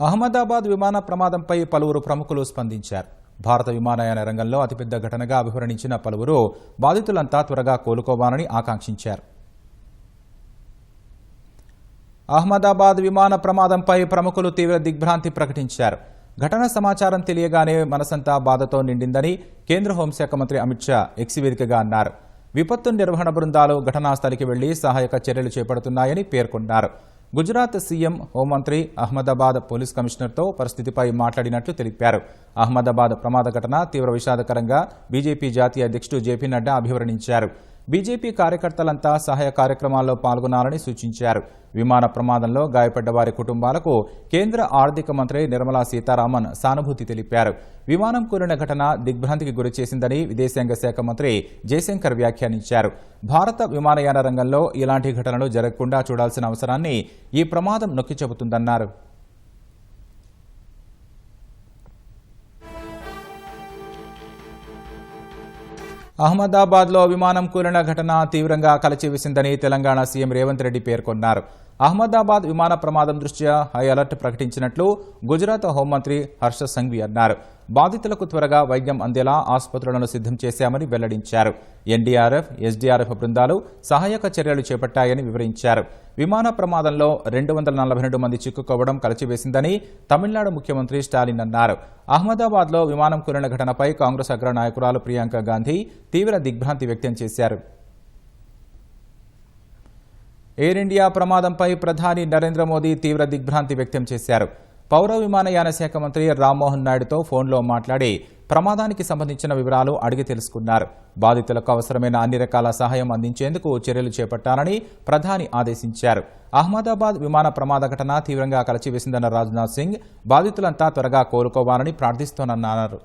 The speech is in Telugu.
అహ్మదాబాద్ విమాన ప్రమాదంపై పలువురు ప్రముఖులు స్పందించారు. భారత విమానయాన రంగంలో అతిపెద్ద ఘటనగా అభివర్ణించిన పలువురు బాధితులంతా త్వరగా కోలుకోవాలని ఆకాంక్షించారు. అహ్మదాబాద్ విమాన ప్రమాదంపై ప్రముఖులు తీవ్ర దిగ్భ్రాంతి ప్రకటించారు. ఘటన సమాచారం తెలియగానే మనసంతా బాధతో నిండిందని కేంద్ర హోంశాఖ మంత్రి అమిత్ షా ఎక్స్ వేదికగా అన్నారు. విపత్తు నిర్వహణ బృందాలు ఘటనా స్థలికి వెళ్లి సహాయక చర్యలు చేపడుతున్నాయని పేర్కొన్నారు. గుజరాత్ సీఎం హోంమంత్రి అహ్మదాబాద్ పోలీస్ కమిషనర్తో పరిస్థితిపై మాట్లాడినట్లు తెలిపారు. అహ్మదాబాద్ ప్రమాద ఘటన తీవ్ర విషాదకరంగా బీజేపీ జాతీయ అధ్యక్షుడు జేపీ నడ్డా అభివర్ణించారు. బీజేపీ కార్యకర్తలంతా సహాయ కార్యక్రమాల్లో పాల్గొనాలని సూచించారు. విమాన ప్రమాదంలో గాయపడ్డ వారి కుటుంబాలకు కేంద్ర ఆర్థిక మంత్రి నిర్మలా సీతారామన్ సానుభూతి తెలిపారు. విమానం కూలిన ఘటన దిగ్భ్రాంతికి గురిచేసిందని విదేశాంగ శాఖ మంత్రి జయశంకర్ వ్యాఖ్యానించారు. భారత విమానయాన రంగంలో ఇలాంటి ఘటనలు జరగకుండా చూడాల్సిన అవసరాన్ని ఈ ప్రమాదం నొక్కి చెబుతుందన్నారు. అహ్మదాబాద్లో విమానం కూలిన ఘటన తీవ్రంగా కలచివేసిందని తెలంగాణ సీఎం రేవంత్ రెడ్డి పేర్కొన్నారు. అహ్మదాబాద్ విమాన ప్రమాదం దృష్ట్యా హై అలర్ట్ ప్రకటించినట్లు గుజరాత్ హోంమంత్రి హర్ష సంఘవి అన్నారు. బాధితులకు త్వరగా వైద్యం అందేలా ఆసుపత్రులను సిద్ధం చేశామని వెల్లడించారు. ఎన్డీఆర్ఎఫ్, ఎస్డీఆర్ఎఫ్ బృందాలు సహాయక చర్యలు చేపట్టాయని వివరించారు. విమాన ప్రమాదంలో 242 మంది చిక్కుకోవడం కలచివేసిందని తమిళనాడు ముఖ్యమంత్రి స్టాలిన్ అన్నారు. అహ్మదాబాద్లో విమానం కూలిన ఘటనపై కాంగ్రెస్ అగ్ర నాయకురాలు ప్రియాంక గాంధీ తీవ్ర దిగ్భ్రాంతి వ్యక్తం చేశారు. ఎయిర్ ఇండియా ప్రమాదంపై ప్రధాని నరేంద్ర మోదీ తీవ్ర దిగ్భ్రాంతి వ్యక్తం చేశారు. పౌర విమానయాన శాఖ మంత్రి రామ్మోహన్ నాయుడుతో ఫోన్లో మాట్లాడి ప్రమాదానికి సంబంధించిన వివరాలు అడిగి తెలుసుకున్నారు. బాధితులకు అవసరమైన అన్ని రకాల సహాయం అందించేందుకు చర్యలు చేపట్టాలని ప్రధాని ఆదేశించారు. అహ్మదాబాద్ విమాన ప్రమాద ఘటన తీవ్రంగా కలచివేసిందన్న రాజ్నాథ్ సింగ్ బాధితులంతా త్వరగా కోలుకోవాలని ప్రార్థిస్తోనన్నారు.